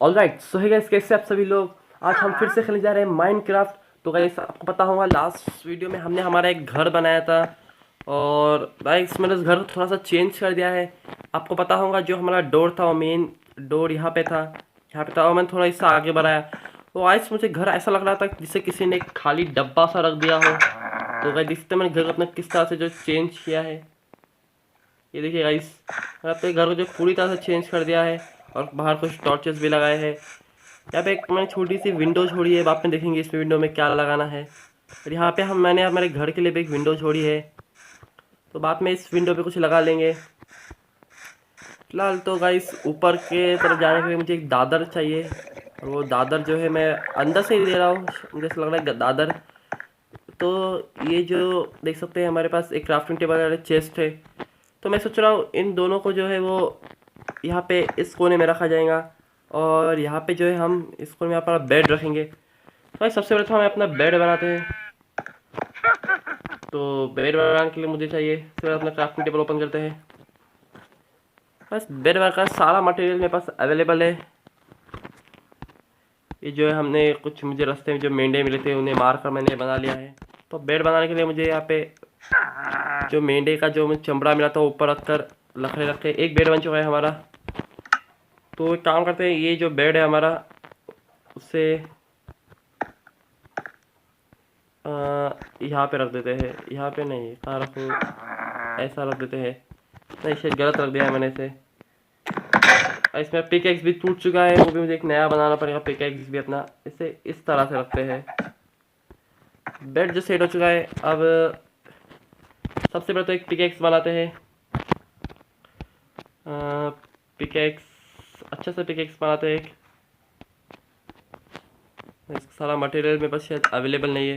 Alright, सो है guys, कैसे आप सभी लोग। आज हम फिर से खेलने जा रहे हैं माइनक्राफ्ट। तो गाइस, आपको पता होगा लास्ट वीडियो में हमने हमारा एक घर बनाया था, और गाइस मैंने उस घर को थोड़ा सा चेंज कर दिया है। आपको पता होगा जो हमारा डोर था वो मेन डोर यहाँ पे था और मैंने थोड़ा इससे आगे बढ़ाया। तो गाइस मुझे घर ऐसा लग रहा था जिसे किसी ने एक खाली डब्बा सा रख दिया हो। तो गाइस देखते हैं मैंने घर अपना किस तरह से जो चेंज किया है। ये देखिए गाइस, मैंने अपने घर को जो पूरी तरह से चेंज कर दिया है, और बाहर कुछ टॉर्चेस भी लगाए हैं। यहाँ पे एक मैंने छोटी सी विंडो छोड़ी है, अब आप में देखेंगे इस विंडो में क्या लगाना है। और यहाँ पे मैंने हमारे घर के लिए भी एक विंडो छोड़ी है, तो बाद में इस विंडो पे कुछ लगा लेंगे। फिलहाल तो गाइस ऊपर के तरफ जाने के लिए मुझे एक दादर चाहिए, और वो दादर जो है मैं अंदर से ही दे रहा हूँ, मुझे ऐसा लग रहा है दादर। तो ये जो देख सकते हैं हमारे पास एक क्राफ्टिंग टेबल और चेस्ट है। तो मैं सोच रहा हूँ इन दोनों को जो है वो यहाँ पे इस कोने में रखा जाएगा, और यहाँ पे जो है हम इस कोने में यहाँ पर बेड रखेंगे। तो भाई सबसे पहले तो हमें अपना बेड बनाते हैं। तो बेड बनाने के लिए मुझे चाहिए, फिर अपना क्राफ्टिंग टेबल ओपन करते हैं। बस बेड बनाने का सारा मटेरियल मेरे पास अवेलेबल है। ये जो है हमने कुछ मुझे रास्ते में जो मेंढे मिले थे उन्हें मार कर मैंने बना लिया है। तो बेड बनाने के लिए मुझे यहाँ पे जो मेंढे का जो मुझे चमड़ा मिला था ऊपर रख कर लखड़े रख के एक बेड बन चुका है हमारा। तो एक काम करते हैं, ये जो बेड है हमारा उसे यहाँ पे रख देते हैं। यहाँ पे नहीं, कहाँ रखूँ, ऐसा रख देते हैं। नहीं, शायद गलत रख दिया है मैंने इसे। इसमें पिक एक्स भी टूट चुका है, वो भी मुझे एक नया बनाना पड़ेगा। पिक एक्स भी अपना इसे इस तरह से रखते हैं। बेड जो सेट हो चुका है, अब सबसे पहले तो एक पिक एक्स बनाते हैं। पिक एक्स अच्छा सा पिक एक्स बनाते हैं एक। इसका सारा मटेरियल मेरे पास शायद अवेलेबल नहीं है।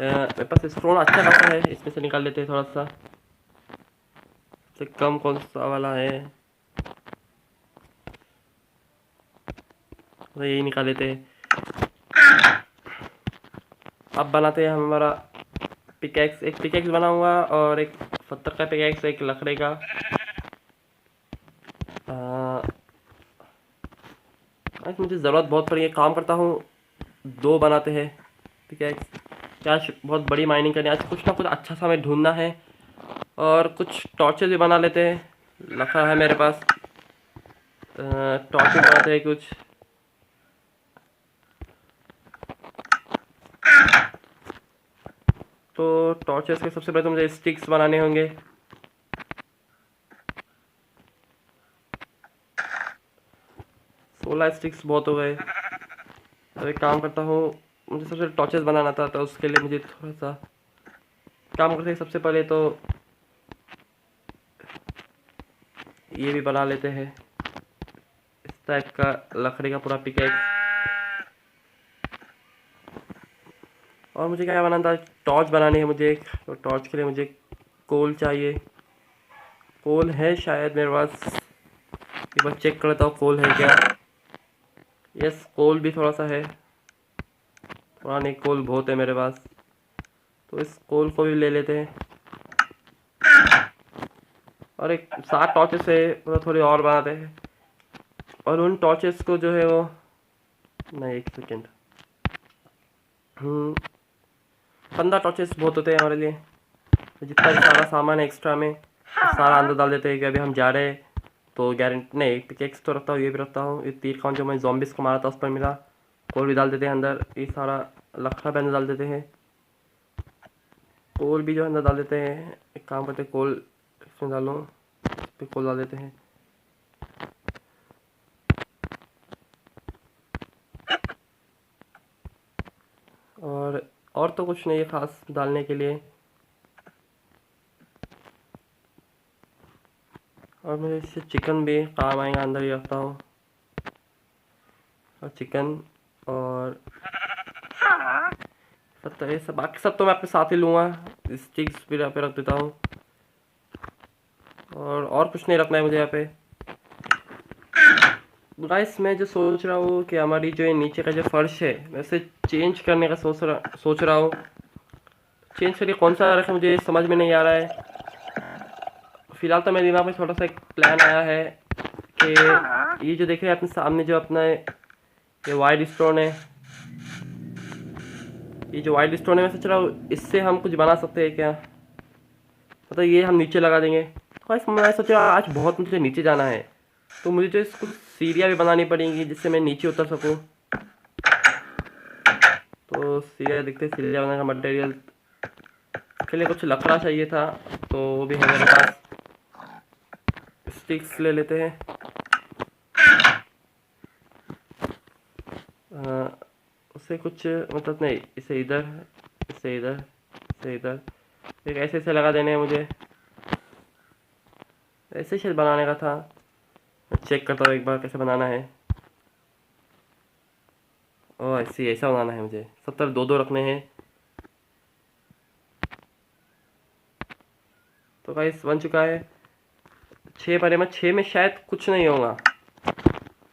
मेरे पास स्टोन अच्छा खासा है, इसमें से निकाल लेते हैं थोड़ा सा। सबसे कम कौन सा वाला है, तो यही निकाल लेते हैं। अब बनाते हैं हम हमारा पिकैक्स। एक पिकैक्स बनाऊंगा और एक पत्थर का पिकैक्स, एक लकड़ी का। आज मुझे ज़रूरत बहुत पड़ी है, काम करता हूँ। दो बनाते हैं पिकैक्स। आज बहुत बड़ी माइनिंग करनी है, आज कुछ ना कुछ अच्छा सा हमें ढूंढना है। और कुछ टॉर्चेस भी बना लेते हैं, रखा है मेरे पास। टॉर्चेस बनाते हैं कुछ। तो टॉर्चेस के सबसे पहले तो मुझे स्टिक्स बनाने होंगे। 16 स्टिक्स बहुत हो गए। तो एक काम करता हूँ, मुझे सबसे टॉर्चेस बनाना था, तो उसके लिए मुझे थोड़ा सा काम करते हैं। सबसे पहले तो ये भी बना लेते हैं, इस टाइप का लकड़ी का पूरा पिकेक्स। और मुझे क्या बनाना था, टॉर्च बनानी है मुझे एक। तो टॉर्च के लिए मुझे कोल चाहिए। कोल है शायद मेरे पास, एक बार चेक कर लेता हूँ कोल है क्या। यस, कोल भी थोड़ा सा है, थोड़ा नहीं, कोल बहुत है मेरे पास। तो इस कोल को भी ले लेते हैं, और एक 7 टॉर्चेस है, मतलब थोड़ी और बनाते हैं। और उन टॉर्चेस को जो है वो, नहीं, एक सेकेंड, 15 टॉर्चेस बहुत होते हैं हमारे लिए। तो जितना भी सारा सामान है एक्स्ट्रा में, सारा अंदर डाल देते हैं कि अभी हम जा रहे हैं। तो गारंटी नहीं, पिकेक्स तो रखता हूँ, ये भी रखता हूँ। ये तीर खान जो मैं जॉम्बिस को मारा था उस पर मिला, कोल भी डाल देते हैं अंदर। ये सारा लखड़ा भी अंदर डाल देते हैं, कोल भी जो अंदर डाल देते हैं। एक काम करते हैं, कोल इसमें डालो, इस पर कोल डाल देते हैं। और तो कुछ नहीं है खास डालने के लिए। और मैं इससे चिकन भी काम आएगा, अंदर ही रखता हूँ। और चिकन और पता है सब, बाकी सब तो मैं अपने साथ ही लूँगा। स्टिक्स भी यहाँ पे रख देता हूँ, और कुछ नहीं रखना है मुझे यहाँ पे। गाइस मैं जो सोच रहा हूँ कि हमारी जो ये नीचे का जो फर्श है, वैसे चेंज करने का सोच रहा हूँ। चेंज करिए, कौन सा रखें मुझे समझ में नहीं आ रहा है। फिलहाल तो मेरे दिमाग में छोटा सा एक प्लान आया है ये जो देख रहे हैं अपने सामने जो अपना ये वाइड स्टोन है, ये जो वाइड स्टोन है मैं सोच रहा हूँ इससे हम कुछ बना सकते हैं क्या। मतलब ये हम नीचे लगा देंगे। तो गाइस मैं सोच रहा हूँ आज बहुत मुझे नीचे जाना है, तो मुझे जो इसको सीढ़ियाँ भी बनानी पड़ेंगी जिससे मैं नीचे उतर सकूँ। तो सीढ़ियाँ दिखते, सीढ़ियाँ बनाने का मटेरियल के लिए कुछ लकड़ा चाहिए था, तो वो भी है मेरे पास। स्टिक्स ले लेते हैं। उससे कुछ मतलब नहीं, इसे इधर, इसे इधर, इसे इधर, एक ऐसे ऐसे लगा देने हैं मुझे। ऐसे शायद बनाने का था, मैं चेक करता हूँ एक बार कैसे बनाना है। ओह ऐसे ऐसा बनाना है मुझे, सब तरफ दो दो रखने हैं। तो गाइस बन चुका है। 6 बने में 6 में शायद कुछ नहीं होगा,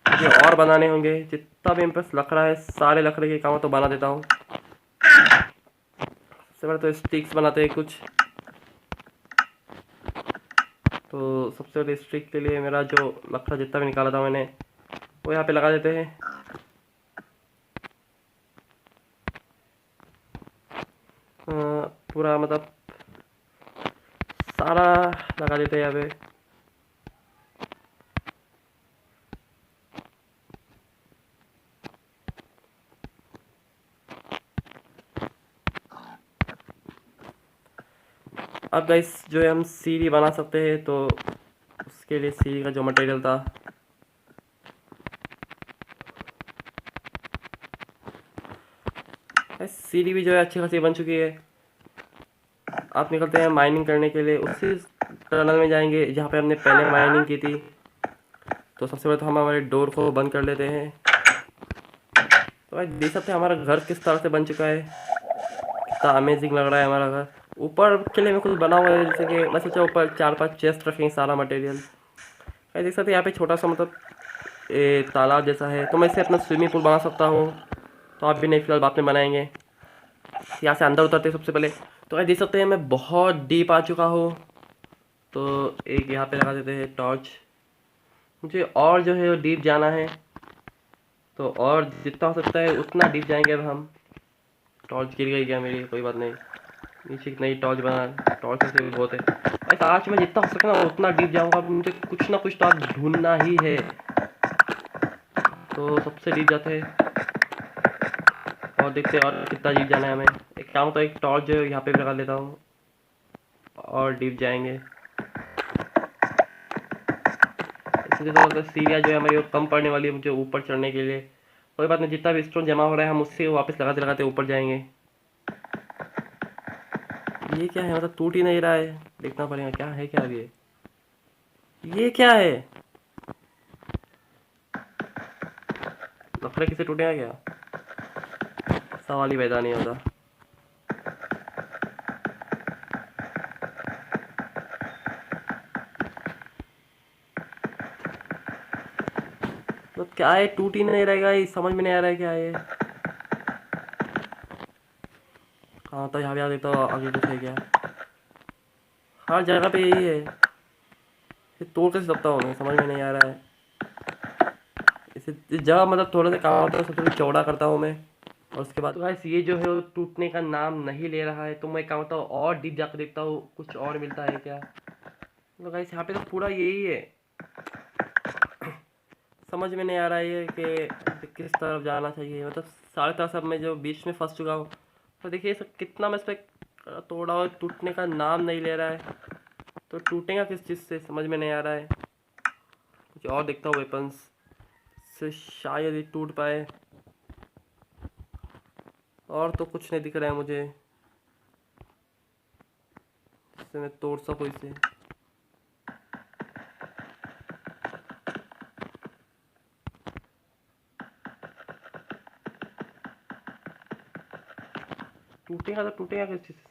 मुझे और बनाने होंगे। जितना भी मेरे पास लकड़ा है सारे लकड़े के काम तो बना देता हूँ। सबसे पहले तो स्टिक्स बनाते हैं कुछ। तो सबसे पहले स्टिक के लिए मेरा जो लकड़ा जितना भी निकाला था मैंने वो यहाँ पे लगा देते हैं। पूरा मतलब सारा लगा देते हैं यहाँ पे। अब गाइस जो है हम सीढ़ी बना सकते हैं, तो उसके लिए सीढ़ी का जो मटेरियल था सीढ़ी भी जो है अच्छी खासी बन चुकी है। आप निकलते हैं माइनिंग करने के लिए, उसी टनल में जाएंगे जहाँ पे हमने पहले माइनिंग की थी। तो सबसे पहले तो हम हमारे डोर को बंद कर लेते हैं। तो भाई देख सकते हैं हमारा घर किस तरह से बन चुका है, कितना अमेजिंग लग रहा है हमारा घर। ऊपर के लिए मैं कुछ बना हुआ है, जैसे कि मैं सोचा ऊपर 4-5 चेस्ट रखेंगे सारा मटेरियल। भाई देख सकते हैं यहाँ पे छोटा सा मतलब तालाब जैसा है, तो मैं इसे अपना स्विमिंग पूल बना सकता हूँ। तो आप भी नहीं, फिलहाल बाद में बनाएंगे। यहाँ से अंदर उतरते हैं सबसे पहले। तो भाई देख सकते हैं मैं बहुत डीप आ चुका हूँ। तो एक यहाँ पे लगा देते हैं टॉर्च। मुझे और जो है डीप जाना है, तो और जितना हो सकता है उतना डीप जाएंगे अब हम। टॉर्च गिर गई क्या मेरी, कोई बात नहीं, नीचे एक नई टॉर्च बना। टॉर्च से भी बहुत है। ऐसा आज मैं जितना हो सके ना उतना डीप जाऊंगा। मुझे कुछ ना कुछ तो आज ढूंढना ही है। तो सबसे डीप जाते हैं और देखते हैं और कितना डीप जाना है हमें। एक काम तो एक टॉर्च जो है यहाँ पे भी लगा लेता हूँ और डीप जाएंगे। इसलिए तो मतलब सीढ़ियाँ जो है हमारी वो कम पड़ने वाली है मुझे ऊपर चढ़ने के लिए। कोई बात नहीं, जितना भी स्टोन जमा हो रहा है हम उससे वापस लगाते लगाते ऊपर जाएंगे। ये क्या है, मतलब टूट ही नहीं रहा है, देखना पड़ेगा क्या है क्या ये क्या है। लकड़ा किसे टूटेगा क्या, सवाल ही पैदा नहीं होता। तो क्या है, टूट ही नहीं रहेगा, ये समझ में नहीं आ रहा है क्या है ये। हाँ तो यहाँ पे आ देखता हूँ आगे कुछ है क्या। हर जगह पे यही है, ये तोड़ कैसे सकता हूँ मैं, समझ में नहीं आ रहा है। इसे इस जगह मतलब थोड़ा सा काम होता है सबसे पहले चौड़ा करता हूँ मैं, और उसके बाद गाइस ये जो है वो टूटने का नाम नहीं ले रहा है। तो मैं काम होता हूँ और डीप जाकर देखता हूँ कुछ और मिलता है क्या। तो गाइस यहाँ पे तो पूरा यही है, समझ में नहीं आ रहा है ये कि किस तरफ जाना चाहिए। मतलब सारे तरह सब मैं जो बीच में फंस चुका हूँ। तो देखिए सब कितना मैं इस पर तोड़ा हुआ, टूटने का नाम नहीं ले रहा है। तो टूटेगा किस चीज़ से समझ में नहीं आ रहा है। कुछ और देखता हूँ वेपन्स से शायद ये टूट पाए, और तो कुछ नहीं दिख रहा है मुझे जिससे मैं तोड़ सकूँ इसे। टूटेगा तो टूटेगा किस चीज़ से।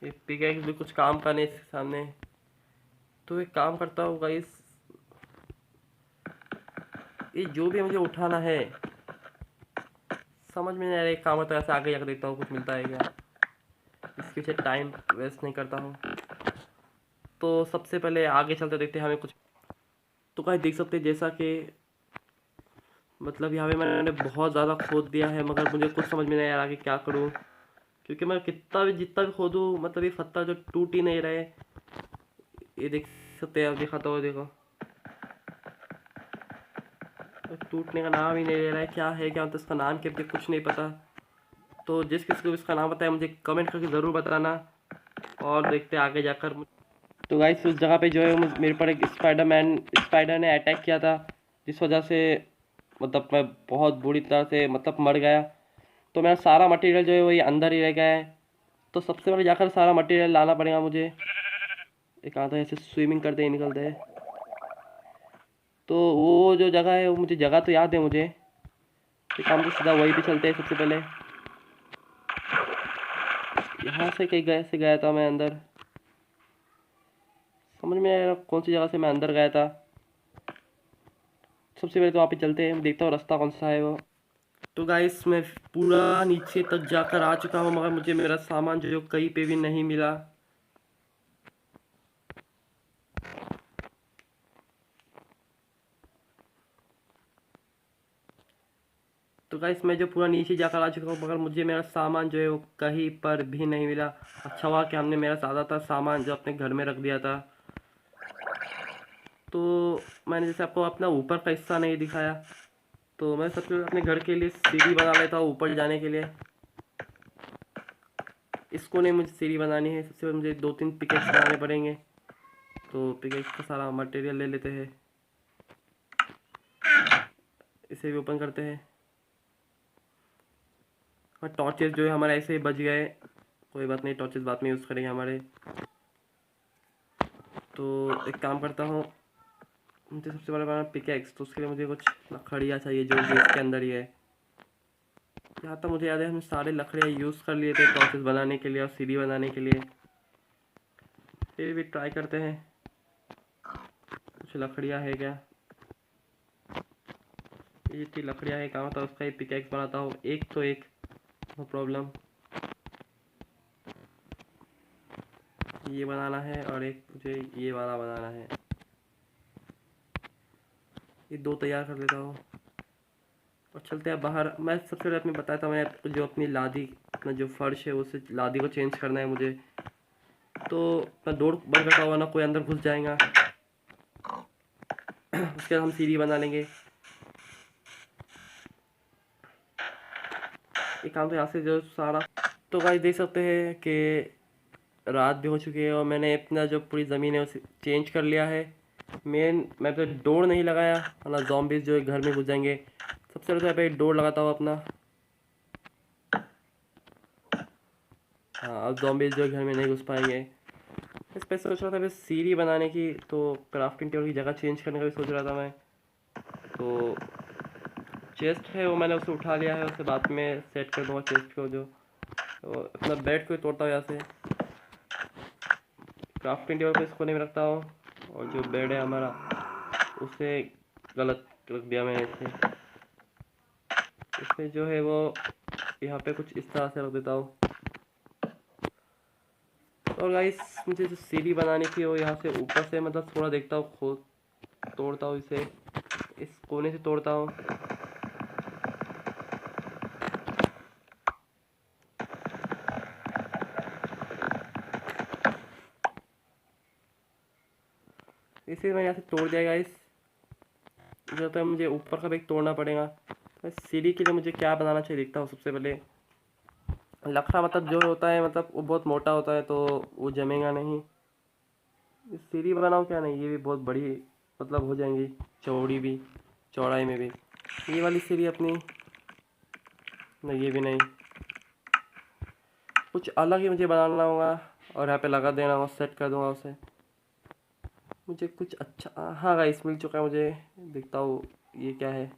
ये पिकैक्स भी कुछ काम का नहीं इसके सामने। तो एक काम करता हूँ गाइस, ये जो भी मुझे उठाना है समझ में नहीं आ रहा है, काम होता है ऐसे आगे जाकर देखता हूँ कुछ मिलता है क्या। इसके पीछे टाइम वेस्ट नहीं करता हूँ। तो सबसे पहले आगे चलते देखते हैं हमें कुछ। तो गाइस देख सकते हैं जैसा कि मतलब यहाँ पे मैंने बहुत ज़्यादा खोद दिया है, मगर मुझे कुछ समझ में नहीं आ रहा कि क्या करूँ, क्योंकि मैं कितना भी जितना भी खोदूँ मतलब ये पत्थर जो टूट ही नहीं रहे। ये देख सकते हैं आप, दिखाता हुआ देखो, टूटने का नाम ही नहीं ले रहा है। क्या है क्या, तो इसका नाम क्या, मुझे कुछ नहीं पता। तो जिस किसी को इसका नाम पता है मुझे कमेंट करके ज़रूर बताना, और देखते हैं आगे जाकर। तो गाइस उस जगह पे जो है मेरे पर एक स्पाइडर ने अटैक किया था, जिस वजह से मतलब मैं बहुत बुरी तरह से मतलब मर गया। तो मेरा सारा मटेरियल जो है वही अंदर ही रह गया है। तो सबसे पहले जाकर सारा मटेरियल लाना पड़ेगा मुझे। एक आता है ऐसे स्विमिंग करते ही निकलते हैं। तो वो जो जगह है वो मुझे जगह तो याद है मुझे, एक काम तो सीधा वही भी चलते हैं। सबसे पहले यहाँ से कहीं गया था मैं अंदर, समझ में आया कौन सी जगह से मैं अंदर गया था। सबसे पहले तो वहाँ पे चलते हैं, देखता हूँ रास्ता कौन सा है वो। तो गाइस मैं पूरा नीचे तक जाकर आ चुका हूँ, मगर मुझे मेरा सामान जो कहीं पे भी नहीं मिला। तो गाइस मैं जो पूरा नीचे जाकर आ चुका हूँ, मगर मुझे मेरा सामान जो है वो कहीं पर भी नहीं मिला। अच्छा हुआ कि हमने मेरा ज़्यादातर सामान जो अपने घर में रख दिया था। तो मैंने जैसे आपको अपना ऊपर का हिस्सा नहीं दिखाया, तो मैं सबसे पहले अपने घर के लिए सीढ़ी बना लेता हूँ ऊपर जाने के लिए। इसको नहीं, मुझे सीढ़ी बनानी है। सबसे पहले मुझे 2-3 पिकेक्स बनाने पड़ेंगे। तो पिकेक्स का सारा मटेरियल ले लेते हैं, इसे भी ओपन करते हैं। हाँ टॉर्चेस जो है हमारे ऐसे ही बच गए, कोई बात नहीं, टॉर्चेस बाद में यूज़ करेंगे हमारे। तो एक काम करता हूँ, मुझे सबसे बड़ा बनाना पिकेक्स, तो उसके लिए मुझे कुछ लकड़ियाँ चाहिए जो कि इसके अंदर ही है। यहाँ तक मुझे याद है हमने सारे लकड़ियाँ यूज़ कर लिए थे टॉर्चेस बनाने के लिए और सीढ़ी बनाने के लिए। फिर भी ट्राई करते हैं, कुछ लकड़ियाँ है क्या। ये जितनी लकड़ियाँ है काम था उसका ही पिकेक्स बनाता हूँ, एक तो एक, नो प्रॉब्लम। ये बनाना है और एक मुझे ये वाला बनाना है। ये 2 तैयार कर लेता हूँ और चलते हैं बाहर। मैं सबसे पहले अपनी बताया था, मैंने आपको जो अपनी लादी, अपना जो फर्श है उसे लादी को चेंज करना है मुझे। तो मैं डोर बंद करता हुआ ना कोई अंदर घुस जाएगा। उसके बाद हम सीढ़ी बना लेंगे। एक काम तो यहाँ से जो सारा, तो गाइस देख सकते हैं कि रात भी हो चुकी है और मैंने अपना जो पूरी ज़मीन है उसे चेंज कर लिया है। मैं तो डोर नहीं लगाया, वरना ज़ॉम्बीज़ जो है घर में घुस जाएंगे। सबसे पहले तो यहाँ पे डोर लगाता हूँ अपना। हाँ अब ज़ॉम्बीज़ जो है घर में नहीं घुस पाएंगे। इस पे सोच रहा था मैं सीढ़ी बनाने की, तो क्राफ्टिंग टेबल की जगह चेंज करने का भी सोच रहा था मैं। तो चेस्ट है वो मैंने उसे उठा लिया है, उसे बाद में सेट कर दूँगा चेस्ट को। जो तो अपना बेड को ही तोड़ता हूँ यहाँ से, क्राफ्टिंग टेबल पे इसको नहीं रखता हूँ। और जो बेड है हमारा उसे गलत रख दिया मैंने इसे जो है वो यहाँ पे कुछ इस तरह से रख देता हूँ। और गाइस मुझे जो सीढ़ी बनानी थी वो यहाँ से ऊपर से मतलब थोड़ा देखता हूँ, खोद तोड़ता हूँ इसे, इस कोने से तोड़ता हूँ। इसे मैं यहाँ से तोड़ दिया गाइस। जो तो मुझे ऊपर का भी तोड़ना पड़ेगा। तो सीढ़ी के लिए मुझे क्या बनाना चाहिए देखता हूँ। सबसे पहले लकड़ा मतलब जो होता है मतलब वो बहुत मोटा होता है, तो वो जमेगा नहीं। सीढ़ी बनाऊँ क्या, नहीं ये भी बहुत बड़ी मतलब हो जाएंगी, चौड़ी भी, चौड़ाई में भी। ये वाली सीढ़ी अपनी, नहीं ये भी नहीं, कुछ अलग ही मुझे बनाना होगा और यहाँ पे लगा देना होगा, सेट कर दूंगा उसे। मुझे कुछ अच्छा, हाँ गाइस मिल चुका है मुझे, देखता हूँ ये क्या है।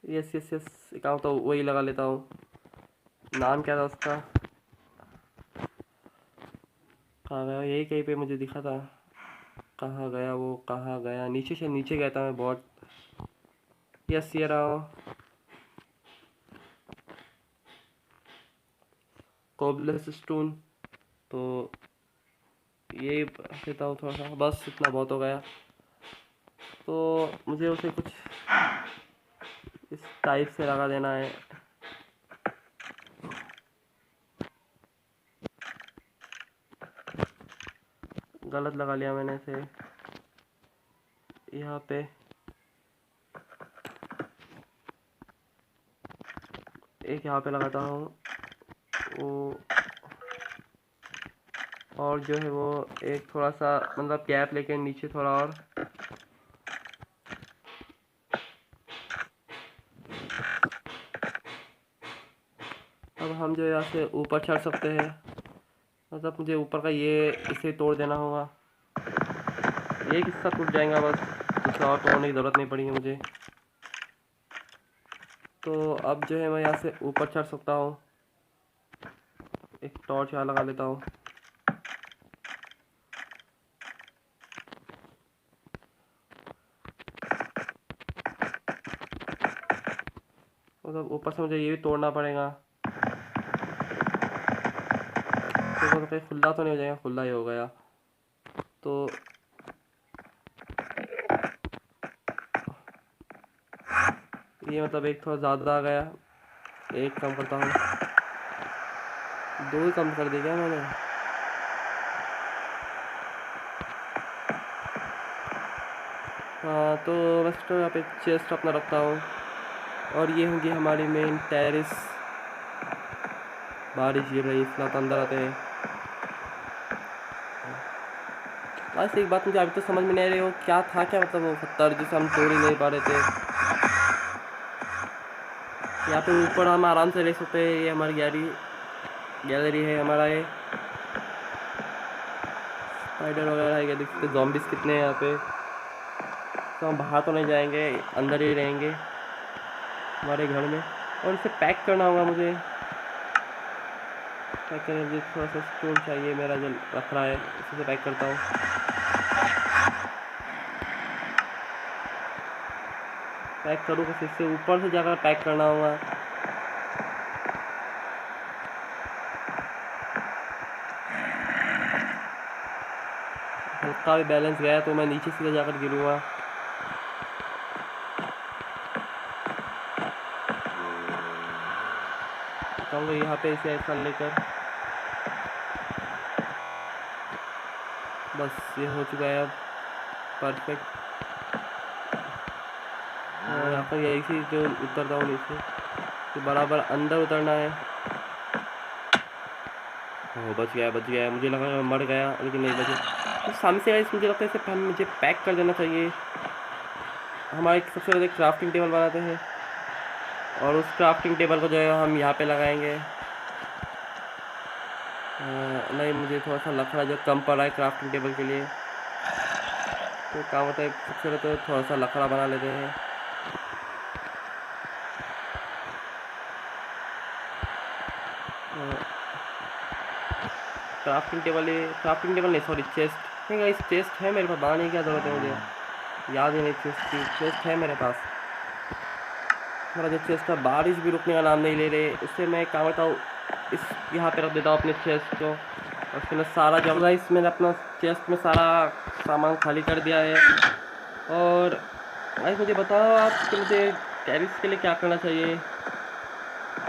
यस यस यस, एक तो वही लगा लेता हूँ। नाम क्या था उसका, कहाँ गया, यही कहीं पे मुझे दिखा था। कहाँ गया वो, कहाँ गया, नीचे से नीचे गया था मैं बहुत। यस ये रहा। कोबलेस स्टोन। तो ये देता हूँ थोड़ा सा, बस इतना बहुत हो गया। तो मुझे उसे कुछ इस टाइप से लगा देना है। गलत लगा लिया मैंने इसे यहाँ पे। एक यहाँ पे लगाता हूँ वो, और जो है वो एक थोड़ा सा मतलब गैप लेके नीचे थोड़ा और। अब हम जो यहाँ से ऊपर चढ़ सकते हैं, मतलब मुझे ऊपर का ये इसे तोड़ देना होगा। ये हिस्सा टूट जाएगा बस, कुछ और तोड़ने की ज़रूरत नहीं पड़ेगी मुझे। तो अब जो है मैं यहाँ से ऊपर चढ़ सकता हूँ। एक टॉर्च यहाँ लगा लेता हूँ। मतलब ऊपर से मुझे ये भी तोड़ना पड़ेगा। तो कहीं खुला तो नहीं हो जाएगा? खुला ही हो गया। तो ये मतलब एक थोड़ा ज़्यादा आ गया, एक कम करता हूँ। दो ही कम कर दिया मैंने। हाँ, तो बस तो यहाँ पे चेस्ट अपना रखता हूँ, और ये होंगी हमारी मेन टेरेस। बारिश गिर रही, इतना तो अंदर आते हैं। बस एक बात मुझे अभी तो समझ में नहीं आ रही, वो क्या था, क्या मतलब वो पत्थर जिसे हम तोड़ ही नहीं पा रहे थे। यहाँ पे ऊपर हम आराम से रह सकते हैं। ये हमारी गैलरी है हमारा। ये स्पाइडर वगैरह है, देख सकते ज़ॉम्बीज़ कितने हैं यहाँ पे। तो हम बाहर तो नहीं जाएंगे, अंदर ही रहेंगे हमारे घर में। और इसे पैक करना होगा मुझे। पैक करने मुझे थोड़ा सा स्टोन चाहिए, मेरा जो रख रहा है इसी से पैक करता हूँ। पैक करूँ बस, इससे ऊपर से जाकर पैक करना होगा। हल्का भी बैलेंस गया तो मैं नीचे सीधे जाकर गिरूँगा। कहूँगा यहाँ पे इसे ऐसा लेकर, बस ये हो चुका है अब परफेक्ट। और यहाँ पर यही से जो उतरता हूँ नीचे, तो बराबर अंदर उतरना है। ओ बच गया। मुझे लगा मैं मर गया, लेकिन नहीं बचे। तो सामने से मुझे लगता है इसे मुझे पैक कर देना चाहिए। हमारे सबसे पहले क्राफ्टिंग टेबल बनाते हैं, और उस क्राफ्टिंग टेबल को जो है हम यहाँ पे लगाएंगे। नहीं, मुझे थोड़ा सा लकड़ा जो कम पड़ा है क्राफ्टिंग टेबल के लिए, तो काम होता है सबसे पहले तो थोड़ा सा लकड़ा बना लेते हैं। क्राफ्टिंग टेबल नहीं, सॉरी चेस्ट नहीं गाइस, चेस्ट है मेरे पास। बनाने की क्या ज़रूरत है, मुझे याद ही नहीं। चेस्ट है मेरे पास। मेरा जो चेस्ट है, बारिश भी रुकने का नाम नहीं ले रहे। इससे मैं क्या बताऊँ, इस यहाँ पे रख देता हूँ अपने चेस्ट को, और फिर मैं सारा जब गाइस मैंने अपना चेस्ट में सारा सामान खाली कर दिया है। और गाइस मुझे बताओ आप कि मुझे टेरेस के लिए क्या करना चाहिए,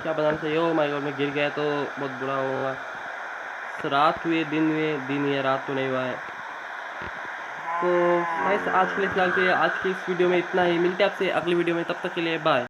क्या बनाना चाहिए। ओ माय गॉड, मैं गिर गया तो बहुत बुरा होगा। रात हुई दिन हुई है, रात तो नहीं हुआ है। तो गाइस आज के लिए फिलहाल के आज की इस वीडियो में इतना ही। मिलते हैं आपसे अगली वीडियो में, तब तक के लिए बाय।